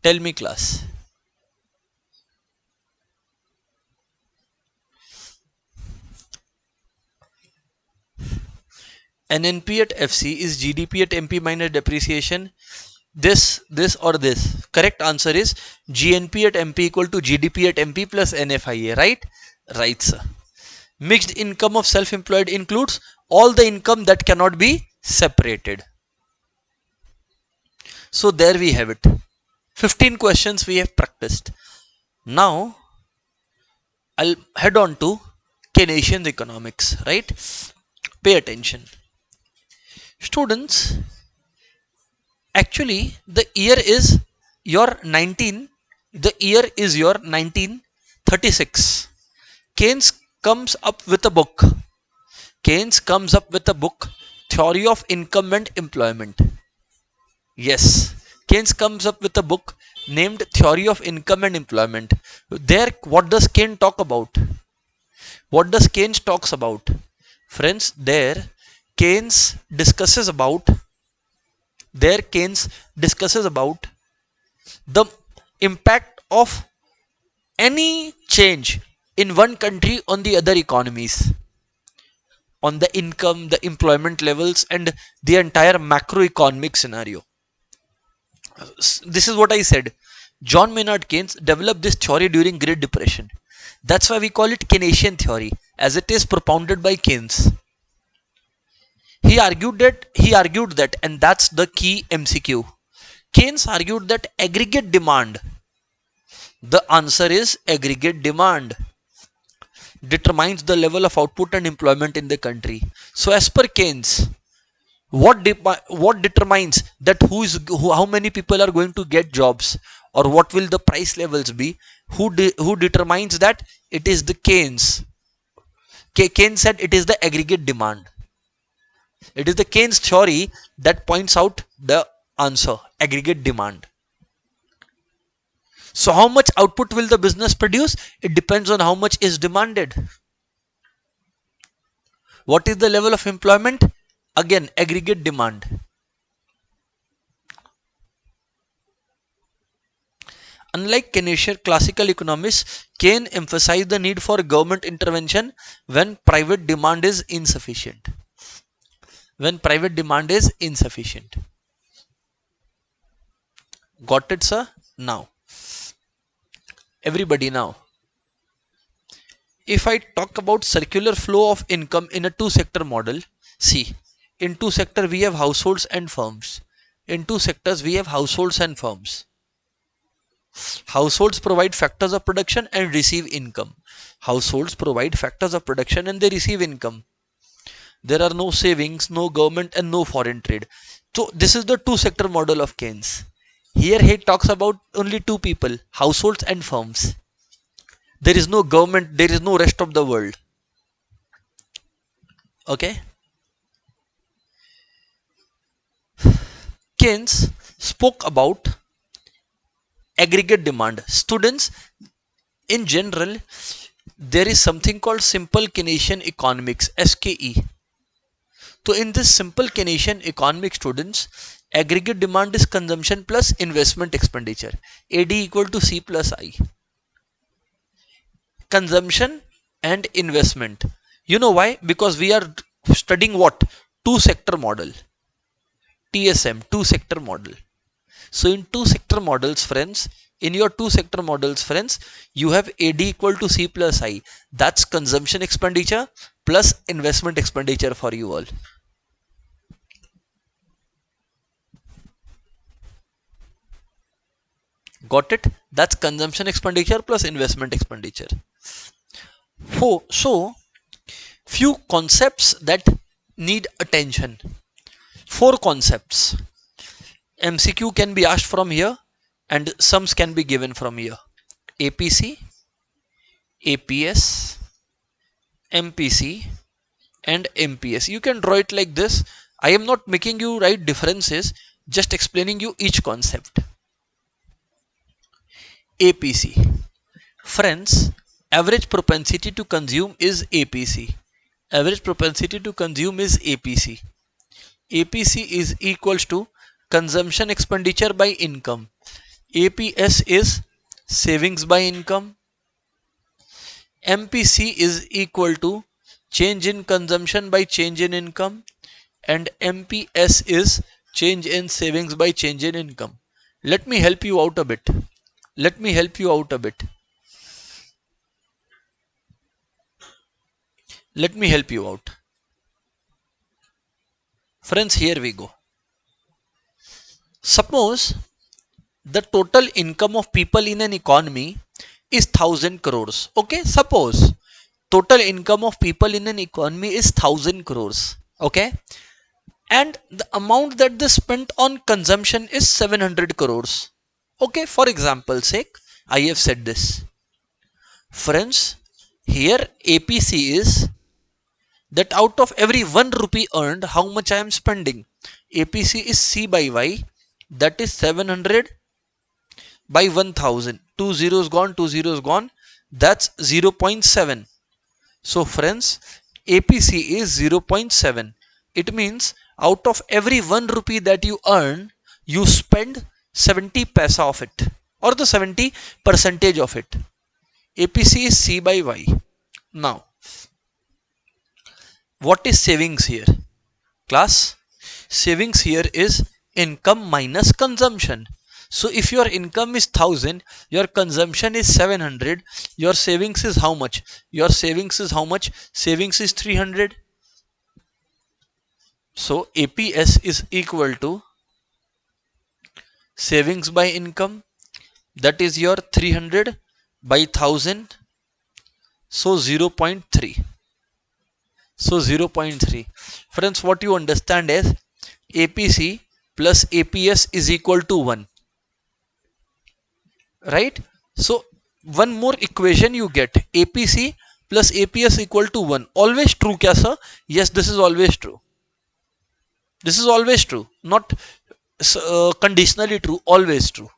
Tell me, class. NNP at FC is GDP at MP minus depreciation. This or this. Correct answer is GNP at MP equal to GDP at MP plus NFIA. Right? Right, sir. Mixed income of self-employed includes all the income that cannot be separated. So there we have it. 15 questions we have practiced. Now I'll head on to Keynesian economics. Right? Pay attention. Students, actually the year is your 1936. Keynes comes up with a book. Theory of Income and Employment. Yes, Keynes comes up with a book named Theory of Income and Employment. There, what does Keynes talk about? Friends, there Keynes discusses about the impact of any change in one country on the other economies, on the income, the employment levels, and the entire macroeconomic scenario. This is what I said. John Maynard Keynes developed this theory during Great Depression. That's why we call it Keynesian theory, as it is propounded by Keynes. He argued that, and that's the key MCQ. Keynes argued that aggregate demand, the answer is aggregate demand, determines the level of output and employment in the country. So as per Keynes, what determines that how many people are going to get jobs, or what will the price levels be? Who determines that? It is the Keynes. Keynes said it is the aggregate demand. It is the Keynes theory that points out the answer, aggregate demand. So how much output will the business produce? It depends on how much is demanded. What is the level of employment? Again, aggregate demand. Unlike Keynesian classical economists, Keynes emphasized the need for government intervention when private demand is insufficient. When private demand is insufficient. Got it, sir? Now, everybody now. If I talk about circular flow of income in a two-sector model, see, in two sector we have households and firms. In two sectors we have households and firms. Households provide factors of production and receive income. Households provide factors of production and they receive income. There are no savings, no government and no foreign trade. So this is the two sector model of Keynes. Here he talks about only two people, households and firms. There is no government, there is no rest of the world. Okay. Keynes spoke about aggregate demand. Students, in general, there is something called simple Keynesian economics, SKE. So in this simple Keynesian economics, students, aggregate demand is consumption plus investment expenditure. AD equal to C plus I. Consumption and investment. You know why? Because we are studying what? Two sector model. TSM, two sector model. So in two sector models, friends, in your two sector models, friends, you have AD equal to C plus I. That's consumption expenditure plus investment expenditure for you all. Got it? That's consumption expenditure plus investment expenditure. So few concepts that need attention. 4 concepts. MCQ can be asked from here and sums can be given from here. APC, APS, MPC and MPS. You can draw it like this. I am not making you write differences, just explaining you each concept. APC. Friends, average propensity to consume is APC. Average propensity to consume is APC. APC is equals to consumption expenditure by income. APS is savings by income. MPC is equal to change in consumption by change in income. And MPS is change in savings by change in income. Let me help you out a bit. Let me help you out a bit. Let me help you out. Friends, here we go. Suppose the total income of people in an economy is 1000 crores. Okay, suppose total income of people in an economy is 1000 crores. Okay, and the amount that they spent on consumption is 700 crores. Okay, for example's sake, I have said this. Friends, here APC is that out of every 1 rupee earned, how much I am spending. APC is C by Y, that is 700 by 1000. 2 zeros gone, 2 zeros gone, that's 0.7. So friends, APC is 0.7. It means out of every 1 rupee that you earn, you spend 70 paisa of it, or the 70 percentage of it. APC is C by Y. Now, what is savings here? Class, savings here is income minus consumption. So if your income is 1000, your consumption is 700, your savings is how much? Your savings is how much? Savings is 300. So APS is equal to savings by income, that is your 300 by 1000, so 0.3. So 0.3. Friends, what you understand is APC plus APS is equal to 1. Right? So one more equation you get, APC plus APS equal to 1. Always true kya sir? Yes, this is always true. This is always true, not conditionally true, always true.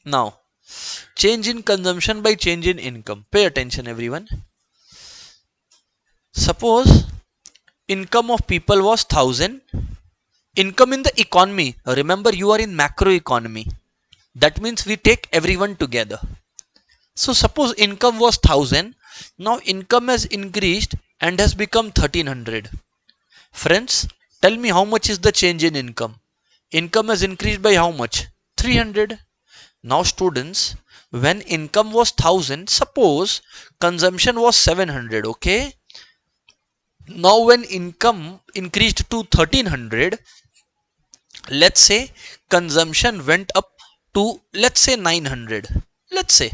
Now, change in consumption by change in income. Pay attention everyone. Suppose income of people was 1000. Income in the economy. Remember, you are in macro economy. That means we take everyone together. So suppose income was 1000. Now income has increased and has become 1300. Friends, tell me how much is the change in income? Income has increased by how much? 300. Now students, when income was 1000, suppose consumption was 700, okay? Now when income increased to 1300, let's say consumption went up to, let's say, 900. Let's say.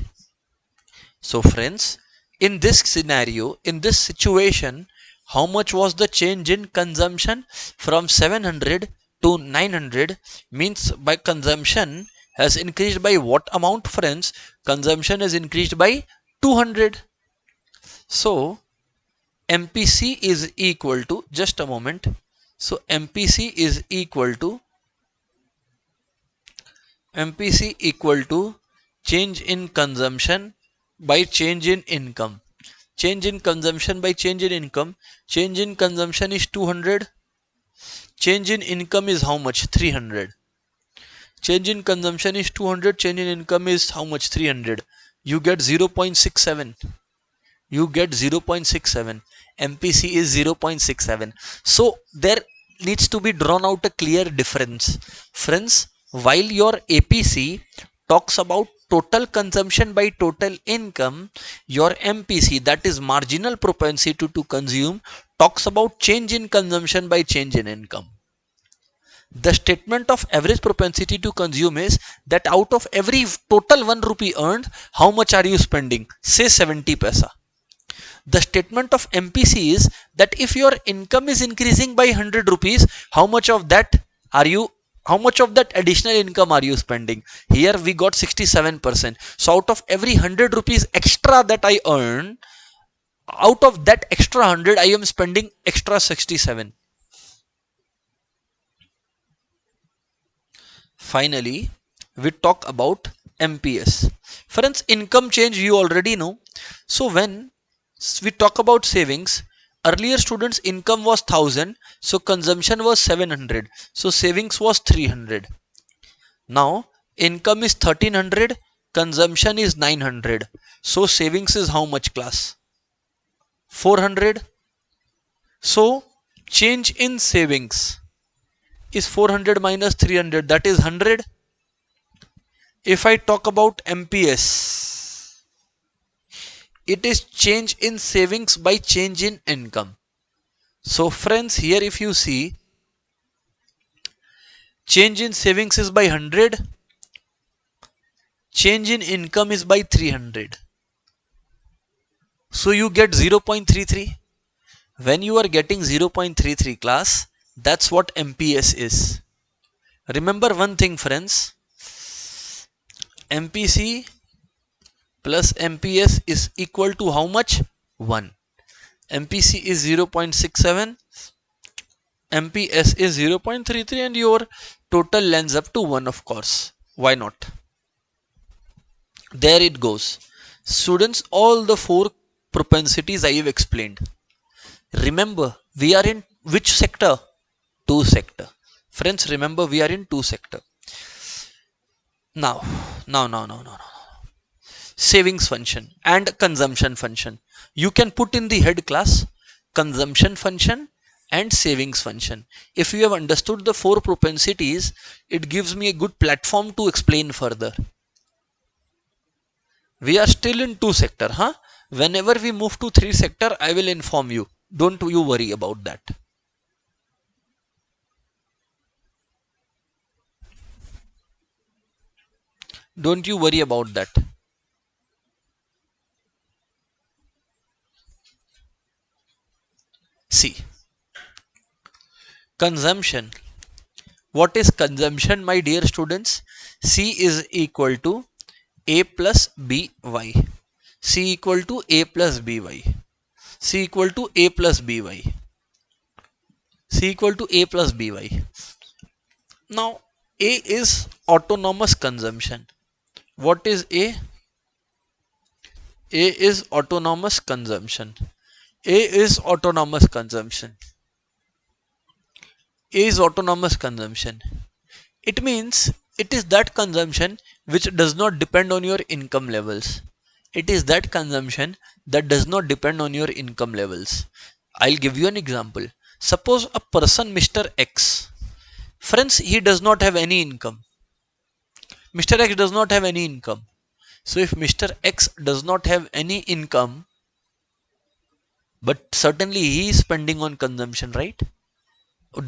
So friends, in this scenario, in this situation, how much was the change in consumption? From 700 to 900 means by consumption has increased by what amount, friends? Consumption has increased by 200. So MPC is equal to, just a moment. So MPC is equal to change in consumption by change in income. Change in consumption by change in income. Change in consumption is 200. Change in income is how much? 300. Change in consumption is 200. Change in income is how much? 300. You get 0.67. You get 0.67. MPC is 0.67. So there needs to be drawn out a clear difference. Friends, while your APC talks about total consumption by total income, your MPC, that is marginal propensity to consume, talks about change in consumption by change in income. The statement of average propensity to consume is that out of every total 1 rupee earned, how much are you spending? Say 70 paisa. The statement of MPC is that if your income is increasing by 100 rupees, how much of that additional income are you spending? Here we got 67%. So out of every 100 rupees extra that I earn, out of that extra 100, I am spending extra 67. Finally, we talk about MPS. Friends, income change you already know. So when we talk about savings, earlier students income was 1000, so consumption was 700, so savings was 300. Now income is 1300, consumption is 900, so savings is how much, class? 400. So change in savings is 400 minus 300, that is 100. If I talk about MPS, it is change in savings by change in income. So friends, here if you see, change in savings is by 100, change in income is by 300. So you get 0.33. When you are getting 0.33, class, that's what MPS is. Remember one thing, friends, MPC plus MPS is equal to how much? 1. MPC is 0.67, MPS is 0.33, and your total lands up to 1, of course. Why not? There it goes. Students, all the 4 propensities I have explained. Remember, we are in which sector? 2 sector. Friends, remember we are in 2 sector. Now. Savings function and consumption function. You can put in the head, class, consumption function and savings function. If you have understood the 4 propensities, it gives me a good platform to explain further. We are still in 2 sector, huh? Whenever we move to 3 sector, I will inform you. Don't you worry about that. Don't you worry about that. See, consumption. What is consumption, my dear students? C is equal to A plus by. C equal to A plus by. C equal to A plus by. C equal to A plus by. Now A is autonomous consumption. What is A? A is autonomous consumption. A is autonomous consumption. A is autonomous consumption. It means it is that consumption which does not depend on your income levels. It is that consumption that does not depend on your income levels. I'll give you an example. Suppose a person, Mr. X, friends, he does not have any income. Mr. X does not have any income. So if Mr. X does not have any income, but certainly he is spending on consumption, right?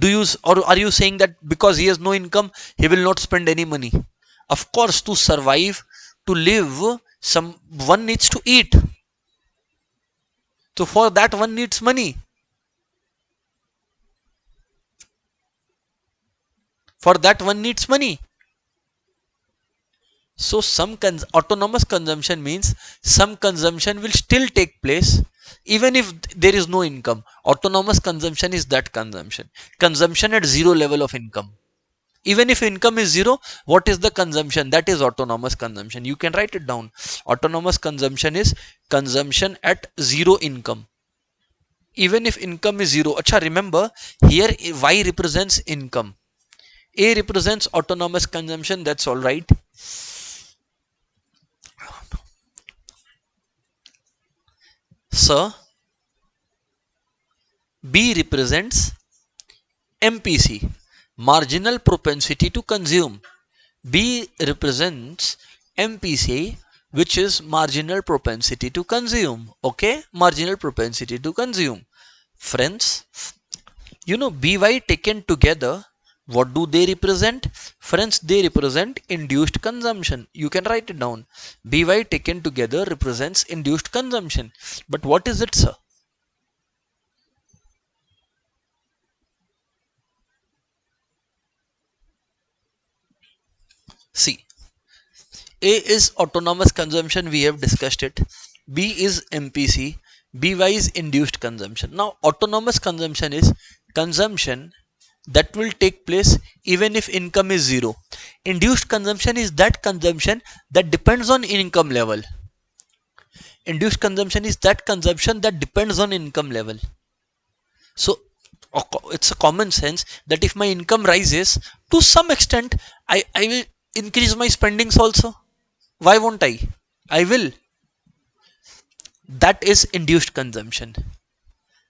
Do you, or are you saying that because he has no income, he will not spend any money? Of course, to survive, to live, one needs to eat. So for that one needs money. For that one needs money. So some autonomous consumption means some consumption will still take place even if there is no income. Autonomous consumption is that consumption. Consumption at zero level of income. Even if income is zero, what is the consumption? That is autonomous consumption. You can write it down. Autonomous consumption is consumption at zero income. Even if income is zero. Acha, remember here Y represents income. A represents autonomous consumption. That's all right. So B represents MPC, marginal propensity to consume. B represents MPC, which is marginal propensity to consume. Okay, marginal propensity to consume. Friends, you know, BY taken together, what do they represent? Friends, they represent induced consumption. You can write it down. BY taken together represents induced consumption. But what is it, sir? See, A is autonomous consumption, we have discussed it. B is MPC, BY is induced consumption. Now, autonomous consumption is consumption that will take place even if income is zero. Induced consumption is that consumption that depends on income level. Induced consumption is that consumption that depends on income level. So, it's a common sense that if my income rises, to some extent, I will increase my spendings also. Why won't I? I will. That is induced consumption.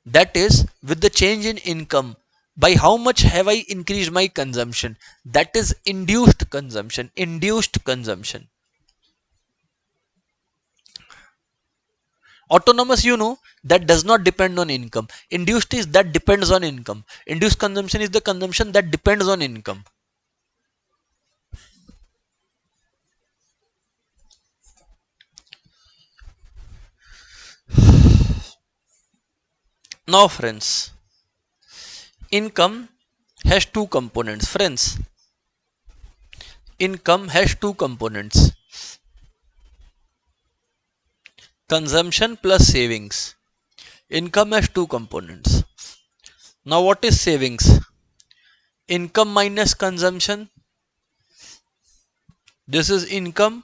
That is with the change in income. By how much have I increased my consumption? That is induced consumption. Induced consumption. Autonomous, you know, that does not depend on income. Induced is that depends on income. Induced consumption is the consumption that depends on income. Now, friends, income has two components. Friends, income has two components: consumption plus savings. Income has two components. Now, what is savings? Income minus consumption. This is income.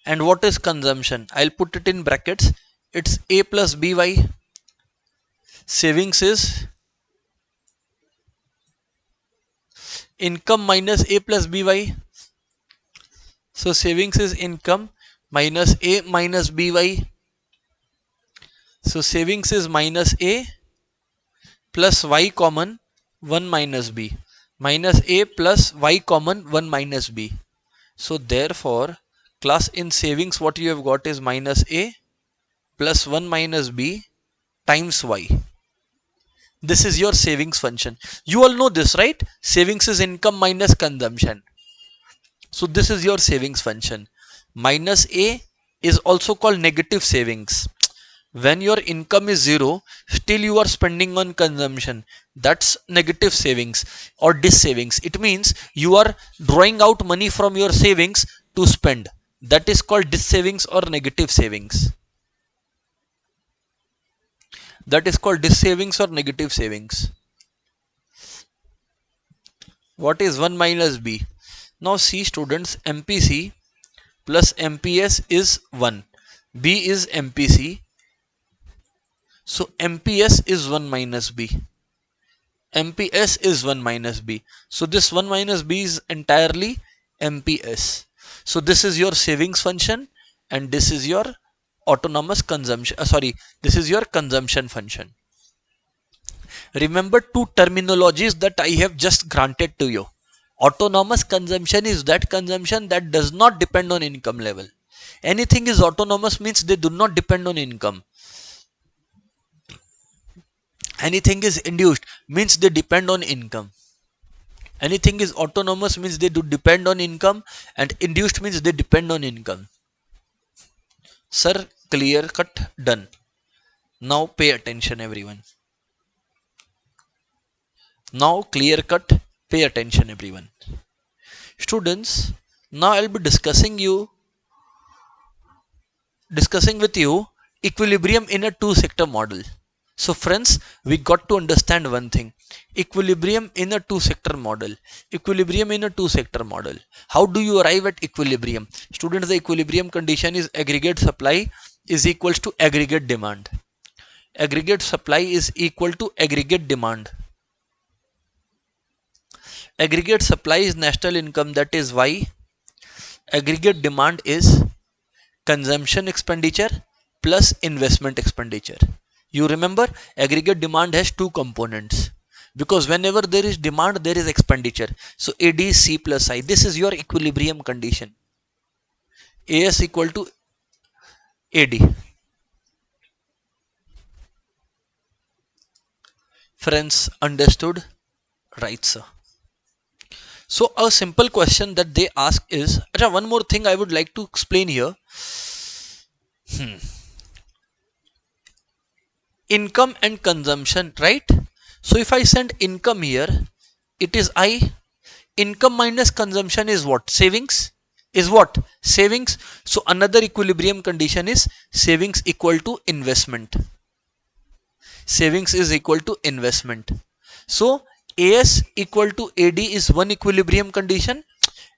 And what is consumption? I'll put it in brackets. It's A plus BY. Savings is income minus A plus BY. So savings is income minus A minus BY. So savings is minus A plus Y common 1 minus B. Minus A plus Y common 1 minus B. So therefore, class, in savings what you have got is minus A plus 1 minus B times Y. This is your savings function. You all know this, right? Savings is income minus consumption. So this is your savings function. Minus A is also called negative savings. When your income is zero, still you are spending on consumption. That's negative savings or dis savings. It means you are drawing out money from your savings to spend. That is called dis savings or negative savings. That is called dis savings or negative savings. What is 1 minus b? Now see students, MPC plus MPS is 1. B is MPC. So MPS is 1 minus b. MPS is 1 minus b. So this 1 minus b is entirely MPS. So this is your savings function and this is your autonomous consumption. This is your consumption function. Remember two terminologies that I have just granted to you. Autonomous consumption is that consumption that does not depend on income level. Anything is autonomous means they do not depend on income. Anything is induced means they depend on income. Anything is autonomous means they do depend on income, and induced means they depend on income. Sir, clear cut, done. Now pay attention everyone. Now clear cut, pay attention everyone. Students, now I'll be discussing with you equilibrium in a two sector model. So friends, we got to understand one thing. Equilibrium in a two sector model. Equilibrium in a two sector model. How do you arrive at equilibrium? Students, the equilibrium condition is aggregate supply is equals to aggregate demand. Aggregate supply is equal to aggregate demand. Aggregate supply is national income, that is Y. Aggregate demand is consumption expenditure plus investment expenditure. You remember, aggregate demand has two components, because whenever there is demand there is expenditure. So AD is C plus I. This is your equilibrium condition. AS equal to AD. Friends, understood? Right, sir. So a simple question that they ask is, one more thing I would like to explain here. Income and consumption, right? So if I send income here, it is I. Income minus consumption is what? Savings. Is what? Savings. So another equilibrium condition is savings equal to investment. Savings is equal to investment. So AS equal to AD is one equilibrium condition,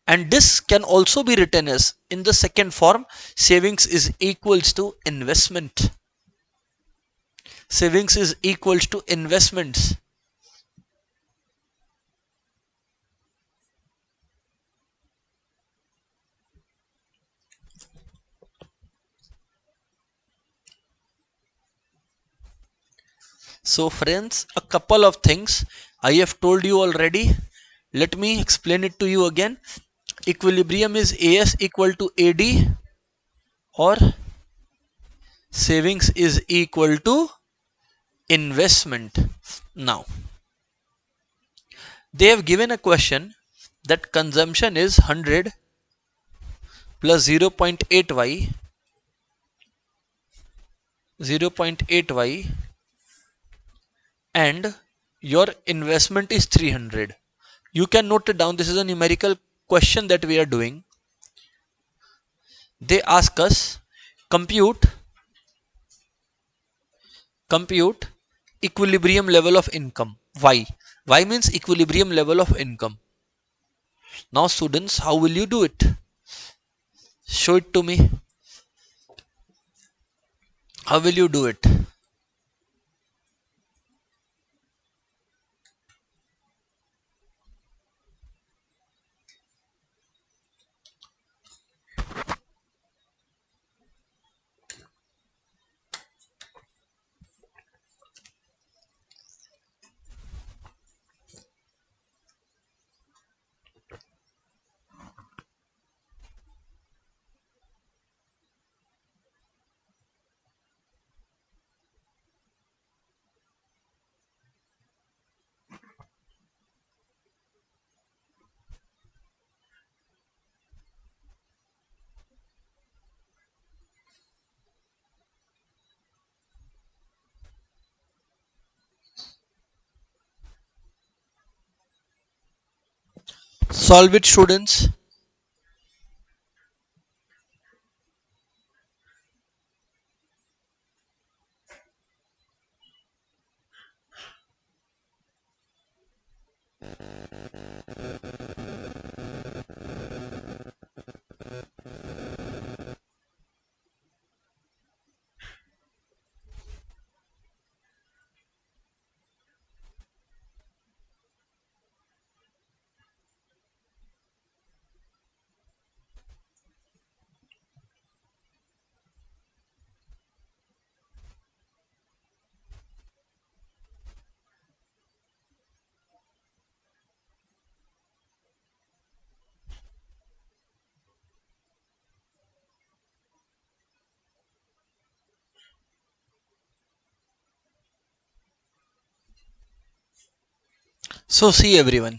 and this can also be written as in the second form, savings is equals to investment. Savings is equals to investments. So friends, a couple of things I have told you already. Let me explain it to you again. Equilibrium is AS equal to AD, or savings is equal to investment. Now, they have given a question that consumption is 100 plus 0.8y 0.8y and your investment is 300. You can note it down. This is a numerical question that we are doing. They ask us compute equilibrium level of income. Y means equilibrium level of income. Now students, how will you do it? Show it to me. How will you do it? Solve it, students. So see everyone,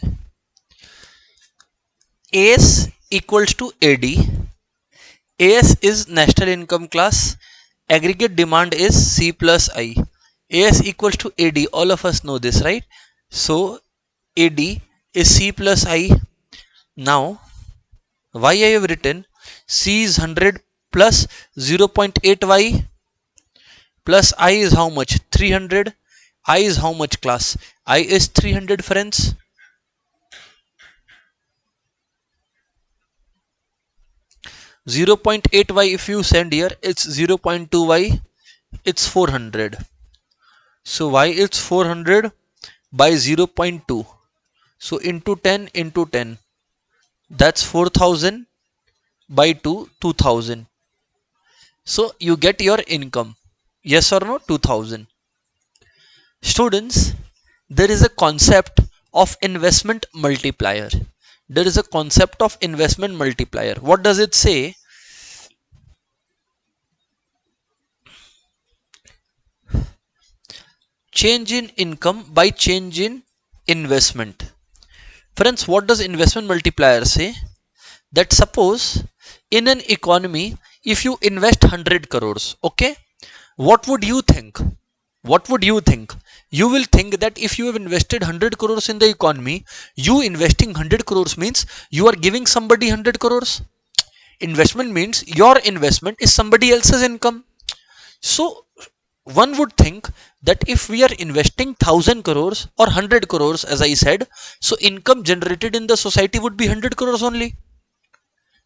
AS equals to AD. AS is national income class. Aggregate demand is C plus I. AS equals to AD. All of us know this, right? So AD is C plus I. Now why I have written C is 100 plus 0.8y plus I is how much? 300. I is how much, class? I is 300, friends. 0.8y if you send here, it's 0.2y, it's 400. So y is 400 by 0.2. So into 10 into 10. That's 4000 by 2, 2000. So you get your income. Yes or no? 2000. Students, there is a concept of investment multiplier. There is a concept of investment multiplier. What does it say? Change in income by change in investment. Friends, what does investment multiplier say? That suppose in an economy, if you invest 100 crores, okay, what would you think? What would you think? You will think that if you have invested 100 crores in the economy, you investing 100 crores means you are giving somebody 100 crores. Investment means your investment is somebody else's income. So one would think that if we are investing 1000 crores or 100 crores, as I said, so income generated in the society would be 100 crores only.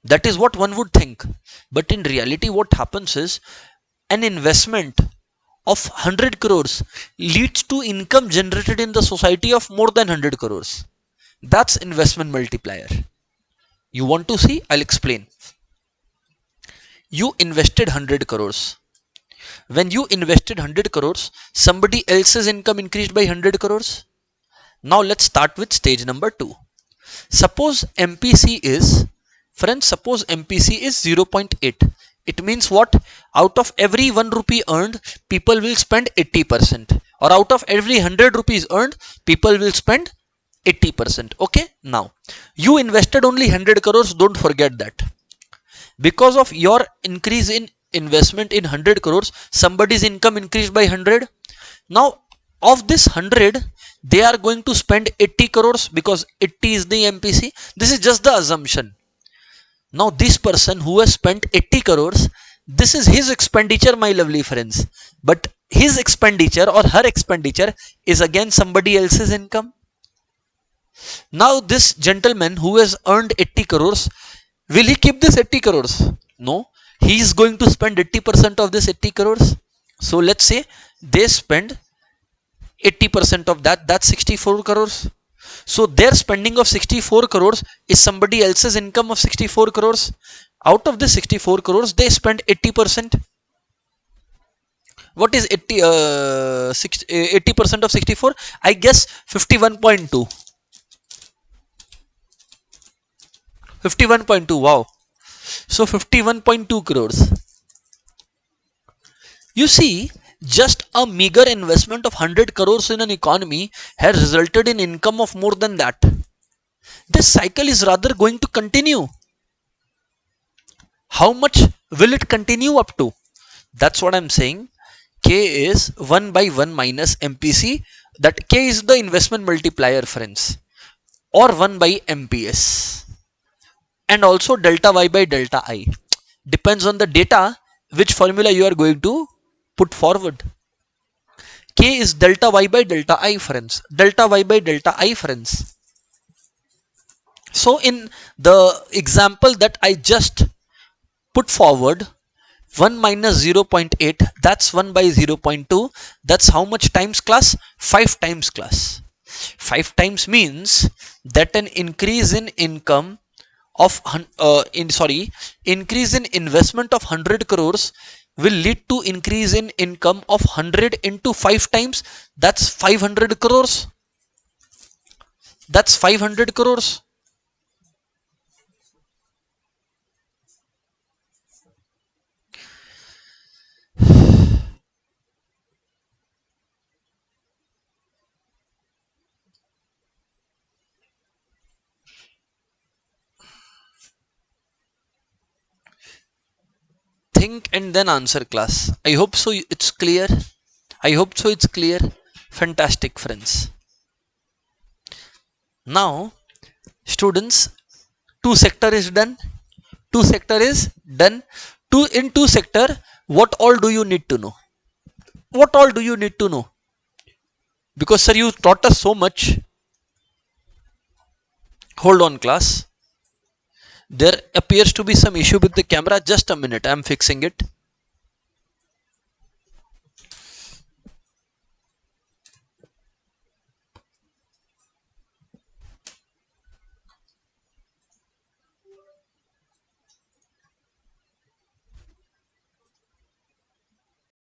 That is what one would think. But in reality, what happens is an investment of 100 crores leads to income generated in the society of more than 100 crores. That's investment multiplier. You want to see? I'll explain. You invested 100 crores. When you invested 100 crores, somebody else's income increased by 100 crores. Now let's start with stage number 2. Suppose MPC is, friends, suppose MPC is 0.8. It means what? Out of every 1 rupee earned, people will spend 80%. Or out of every 100 rupees earned, people will spend 80%. Okay? Now, you invested only 100 crores, don't forget that. Because of your increase in investment in 100 crores, somebody's income increased by 100. Now, of this 100, they are going to spend 80 crores because 80 is the MPC. This is just the assumption. Now this person who has spent 80 crores, this is his expenditure, my lovely friends. But his expenditure or her expenditure is again somebody else's income. Now this gentleman who has earned 80 crores, will he keep this 80 crores? No, he is going to spend 80% of this 80 crores. So let's say they spend 80% of that, that's 64 crores. So their spending of 64 crores is somebody else's income of 64 crores. Out of the 64 crores, they spend 80%. What is 80% of 64? I guess 51.2. 51.2, wow. So 51.2 crores. You see, just a meager investment of 100 crores in an economy has resulted in income of more than that. This cycle is rather going to continue. How much will it continue up to? That's what I'm saying. K is 1 by 1 minus MPC. That K is the investment multiplier, friends. or 1 by MPS, and also delta y by delta I. Depends on the data which formula you are going to put forward. K is delta y by delta I, friends. Delta y by delta I, friends. So in the example that I just put forward, 1 minus 0.8, that's 1 by 0.2. That's how much times, class? 5 times, class. 5 times means that an increase in income of increase in investment of 100 crores will lead to increase in income of 100 into 5 times. That's 500 crores. That's 500 crores. Think and then answer, class. I hope so it's clear. I hope so it's clear. Fantastic, friends. Now, students, two sector is done. Two sector is done. In two sector, what all do you need to know? What all do you need to know? Because sir, you taught us so much. Hold on, class. There appears to be some issue with the camera. Just a minute, I am fixing it.